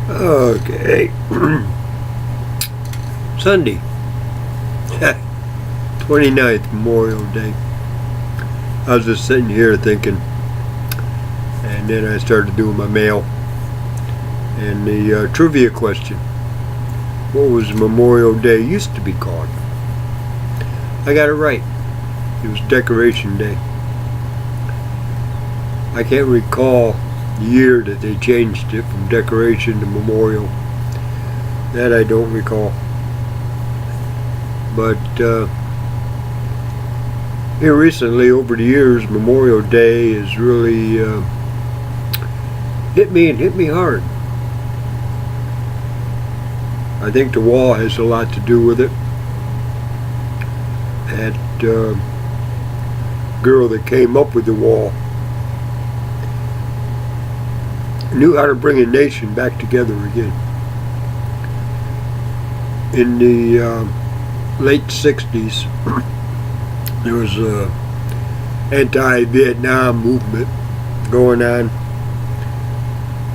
Okay. Sunday. 29th, Memorial Day. I was just sitting here thinking, and then I started doing my mail. And the trivia question: what was Memorial Day used to be called? I got it right. It was Decoration Day. I can't recall the year that they changed it from Decoration to Memorial. That I don't recall. But here recently, over the years, Memorial Day has really hit me hard. I think the wall has a lot to do with it. That girl that came up with the wall knew how to bring a nation back together again. In the late 60s, there was a anti-Vietnam movement going on.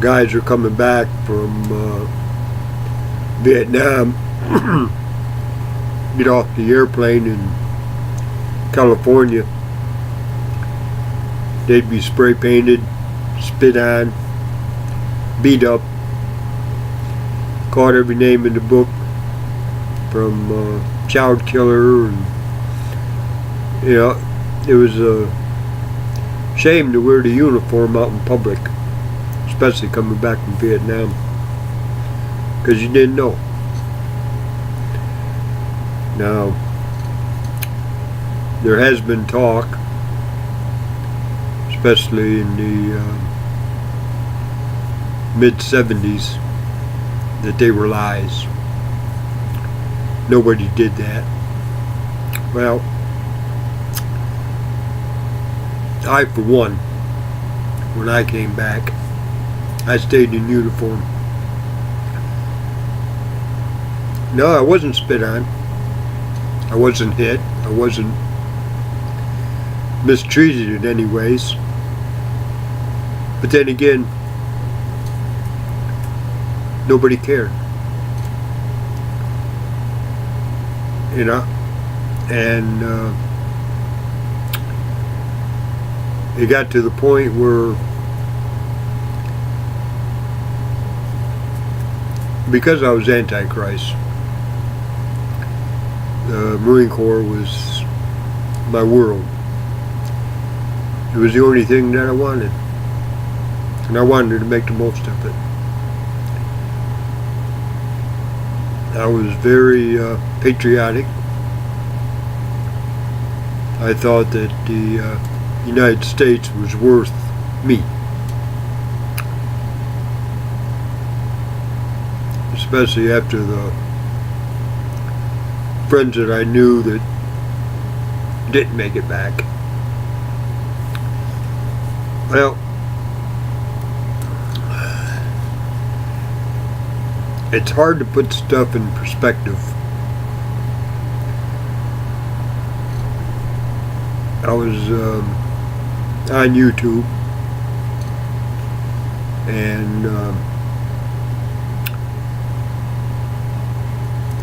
Guys are coming back from Vietnam, get off the airplane in California. They'd be spray painted, spit on, beat up, called every name in the book, from child killer, and it was a shame to wear the uniform out in public, especially coming back from Vietnam, because you didn't know. Now, there has been talk, especially in the mid-70s, that they were lies. Nobody did that. Well, I, for one, when I came back, I stayed in uniform. No, I wasn't spit on. I wasn't hit. I wasn't mistreated in any ways. But then again, nobody cared. And it got to the point where, because I was Antichrist, the Marine Corps was my world. It was the only thing that I wanted, and I wanted to make the most of it. I was very patriotic. I thought that the United States was worth me. Especially after the friends that I knew that didn't make it back. Well, it's hard to put stuff in perspective. I was on YouTube, and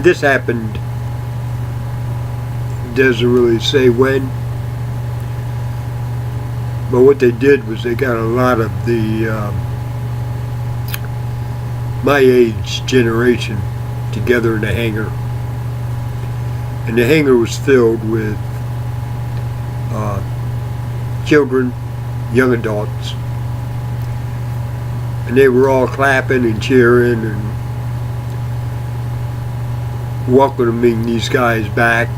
this happened, doesn't really say when, but what they did was they got a lot of the my age generation together in a hangar, and the hangar was filled with children, young adults, and they were all clapping and cheering and welcoming these guys back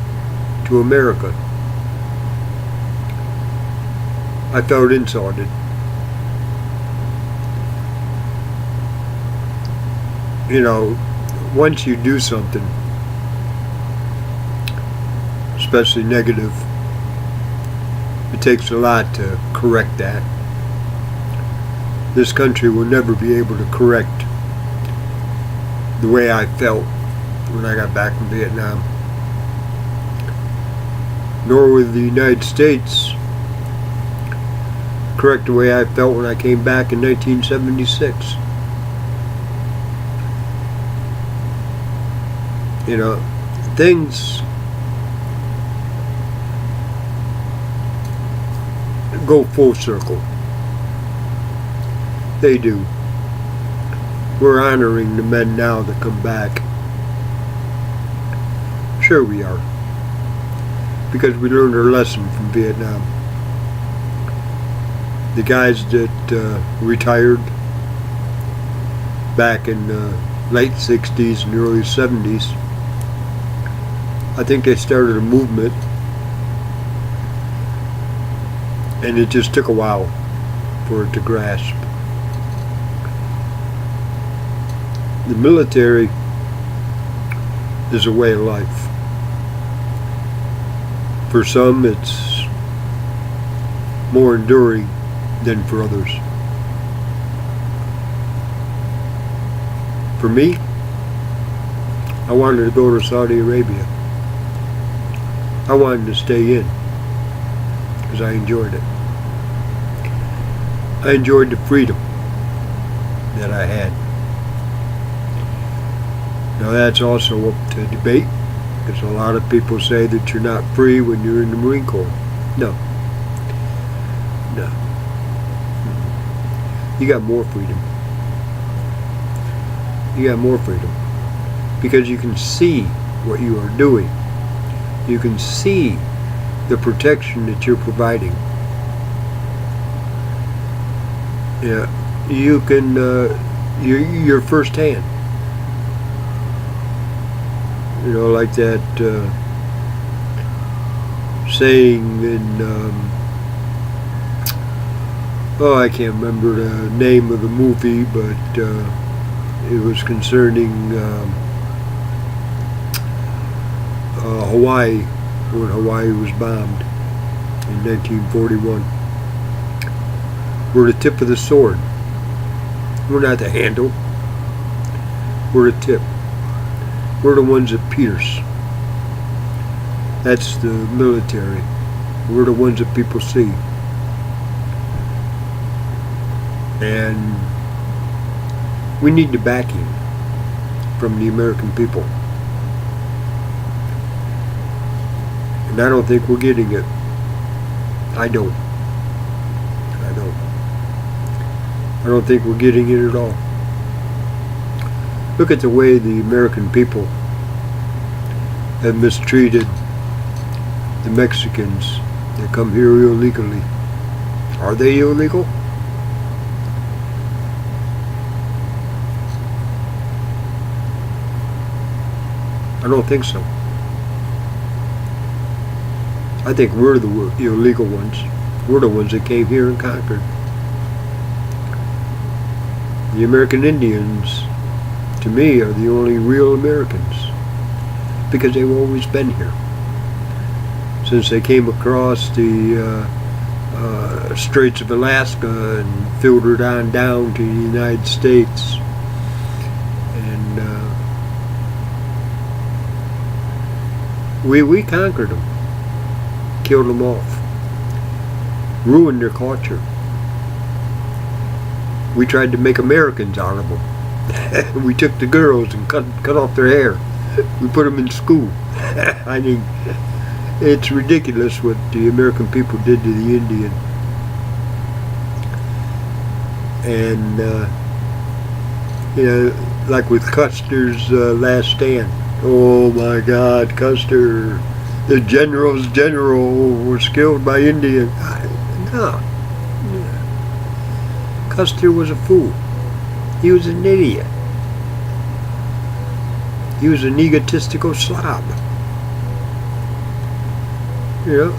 to America. I felt insulted. Once you do something, especially negative, it takes a lot to correct that. This country will never be able to correct the way I felt when I got back from Vietnam. Nor will the United States correct the way I felt when I came back in 1976. You know, things go full circle. They do. We're honoring the men now that come back. Sure we are. Because we learned our lesson from Vietnam. The guys that retired back in the late 60s and early 70s, I think they started a movement, and it just took a while for it to grasp. The military is a way of life. For some, it's more enduring than for others. For me, I wanted to go to Saudi Arabia. I wanted to stay in because I enjoyed it. I enjoyed the freedom that I had. Now that's also up to debate, because a lot of people say that you're not free when you're in the Marine Corps. No. No. You got more freedom. You got more freedom. Because you can see what you are doing. You can see the protection that you're providing. Yeah, you can, you're firsthand. You know, like that saying in, I can't remember the name of the movie, but it was concerning Hawaii, when Hawaii was bombed in 1941. We're the tip of the sword. We're not the handle. We're the tip. We're the ones that pierce. That's the military. We're the ones that people see. And we need the backing from the American people. And I don't think we're getting it. I don't. I don't think we're getting it at all. Look at the way the American people have mistreated the Mexicans that come here illegally. Are they illegal? I don't think so. I think we're the illegal ones. We're the ones that came here and conquered. The American Indians, to me, are the only real Americans, because they've always been here. Since they came across the Straits of Alaska and filtered on down to the United States. And we conquered them, killed them off, ruined their culture. We tried to make Americans out of them. We took the girls and cut off their hair. We put them in school. I mean, it's ridiculous what the American people did to the Indian. And, you know, like with Custer's last stand. Oh my God, Custer, the general's general, was killed by Indian. No. Custer was a fool. He was an idiot. He was an egotistical slob. You know,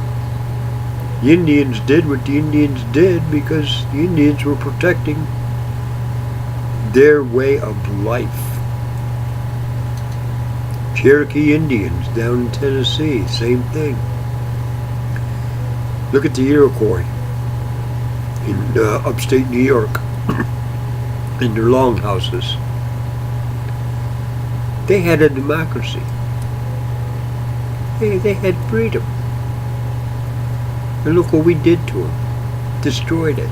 the Indians did what the Indians did because the Indians were protecting their way of life. Cherokee Indians down in Tennessee, same thing. Look at the Iroquois in upstate New York, in their longhouses. They had a democracy. They had freedom. And look what we did to them. Destroyed it.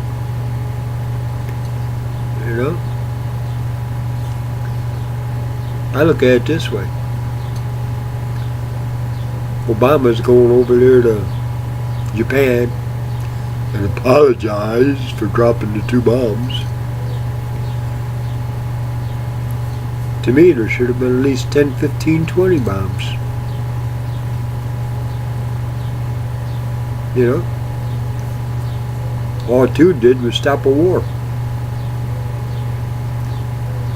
You know? I look at it this way. Obama's going over there to Japan and apologize for dropping the 2 bombs. To me, there should have been at least 10, 15, 20 bombs. You know? All 2 did was stop a war.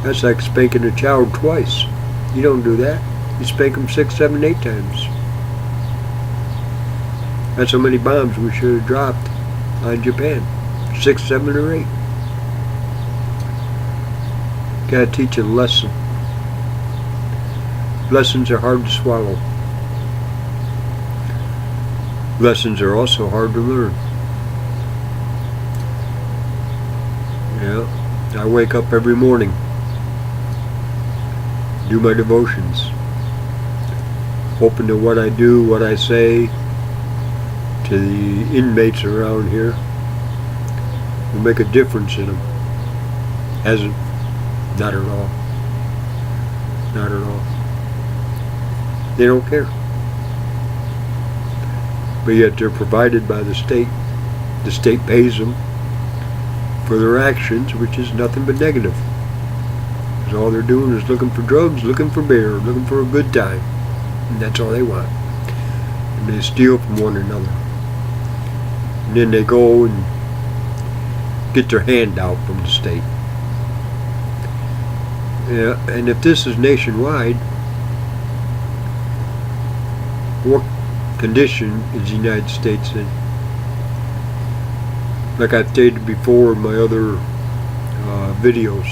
That's like spanking a child twice. You don't do that. You spank them 6, 7, 8 times. That's how many bombs we should have dropped on Japan. 6, 7, or 8. Gotta teach a lesson. Lessons are hard to swallow. Lessons are also hard to learn. Yeah, I wake up every morning, do my devotions, hoping that what I do, what I say to the inmates around here will make a difference in them. Hasn't. Not at all. Not at all. They don't care. But yet they're provided by the state. The state pays them for their actions, which is nothing but negative. Because all they're doing is looking for drugs, looking for beer, looking for a good time. And that's all they want. And they steal from one another. And then they go and get their handout from the state. Yeah, and if this is nationwide, what condition is the United States in? Like I've stated before in my other videos,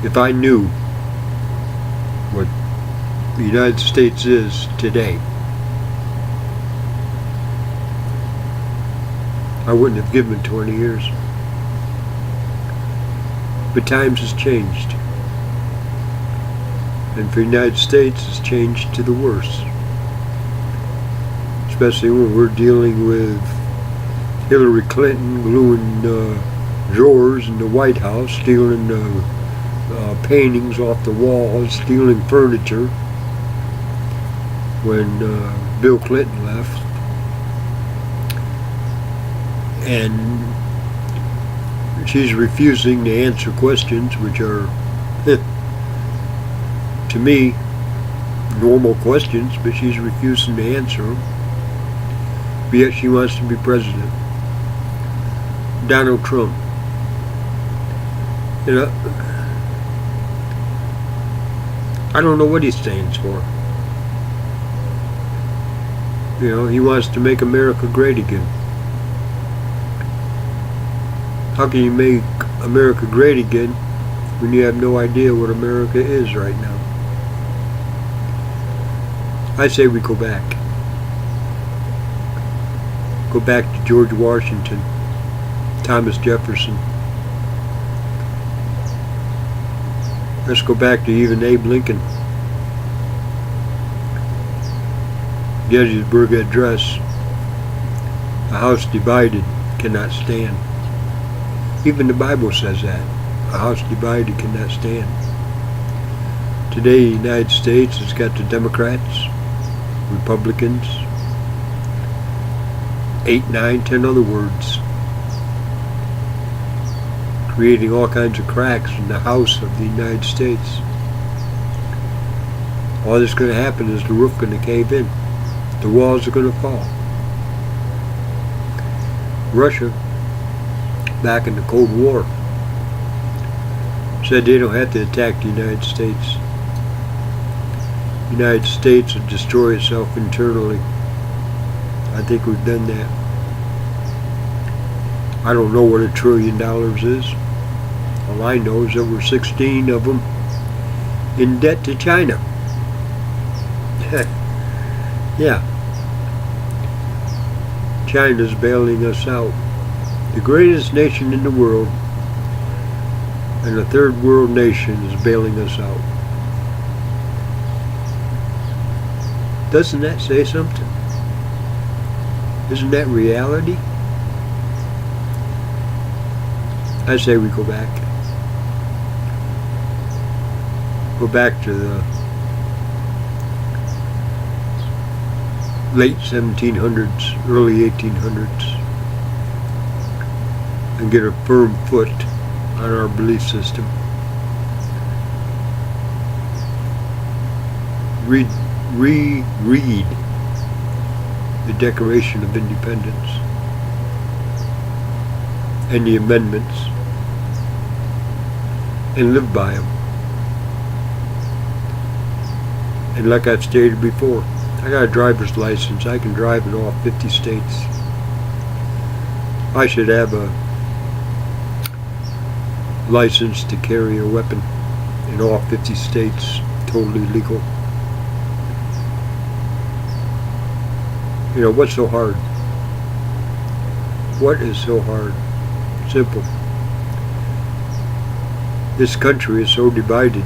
if I knew what the United States is today, I wouldn't have given it 20 years. But times has changed. And for the United States, it's changed to the worse. Especially when we're dealing with Hillary Clinton gluing drawers in the White House, stealing paintings off the walls, stealing furniture when Bill Clinton left. And she's refusing to answer questions which are, to me, normal questions, but she's refusing to answer them. But yet she wants to be president. Donald Trump. You know, I don't know what he stands for. You know, he wants to make America great again. How can you make America great again when you have no idea what America is right now? I say we go back. Go back to George Washington, Thomas Jefferson. Let's go back to even Abe Lincoln. Gettysburg Address. A house divided cannot stand. Even the Bible says that. A house divided cannot stand. Today, the United States has got the Democrats, Republicans, 8, 9, 10 other words, creating all kinds of cracks in the house of the United States. All that's going to happen is the roof going to cave in. The walls are going to fall. Russia, back in the Cold War, said they don't have to attack the United States. The United States would destroy itself internally. I think we've done that. I don't know what $1 trillion is. All I know is that we're 16 of them in debt to China. Yeah. China's bailing us out. The greatest nation in the world and a third world nation is bailing us out. Doesn't that say something? Isn't that reality? I say we go back. Go back to the late 1700s, early 1800s, and get a firm foot on our belief system. Reread the Declaration of Independence and the amendments and live by them. And like I've stated before, I got a driver's license. I can drive in all 50 states. I should have a license to carry a weapon in all 50 states, totally legal. You know, what's so hard? What is so hard? Simple. This country is so divided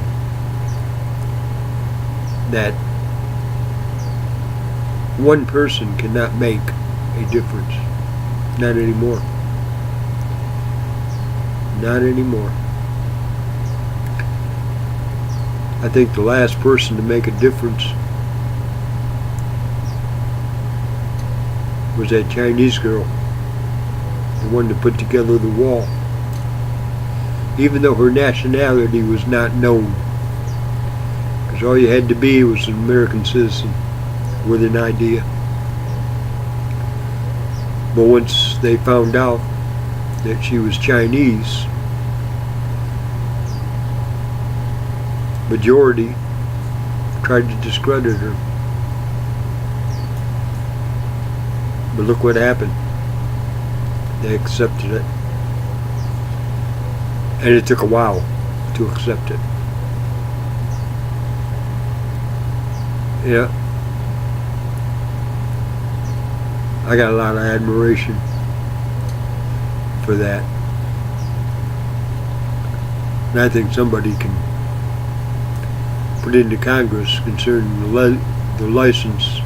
that one person cannot make a difference. Not anymore. Not anymore. I think the last person to make a difference was that Chinese girl, the one that put together the wall. Even though her nationality was not known, because all you had to be was an American citizen with an idea. But once they found out that she was Chinese, majority tried to discredit her. But look what happened. They accepted it. And it took a while to accept it. Yeah. I got a lot of admiration for that. And I think somebody can put into Congress concerning the license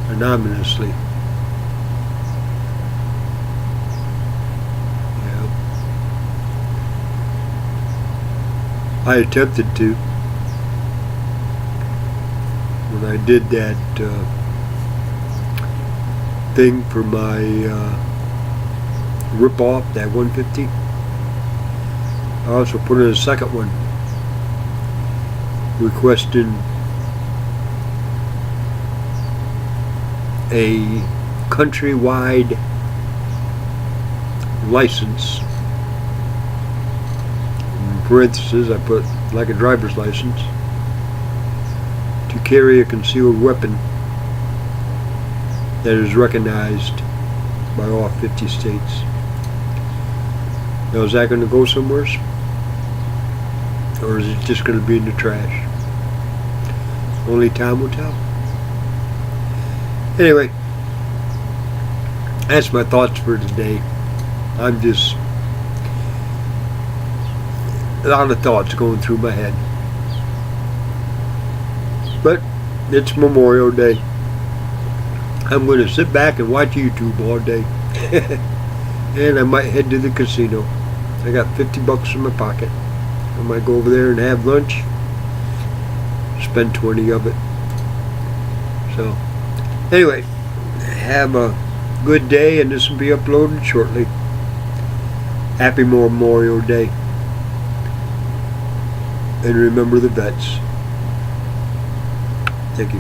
anonymously. I attempted to when I did that thing for my rip-off, that 150. I also put in a second one requesting a countrywide license. Parentheses, I put like a driver's license, to carry a concealed weapon that is recognized by all 50 states. Now, is that going to go somewhere? Or is it just going to be in the trash? Only time will tell. Anyway, that's my thoughts for today. I'm just a lot of thoughts going through my head. But it's Memorial Day. I'm going to sit back and watch YouTube all day. And I might head to the casino. I got $50 in my pocket. I might go over there and have lunch. Spend 20 of it. So, anyway, have a good day, and this will be uploaded shortly. Happy Memorial Day. And remember the vets. Thank you.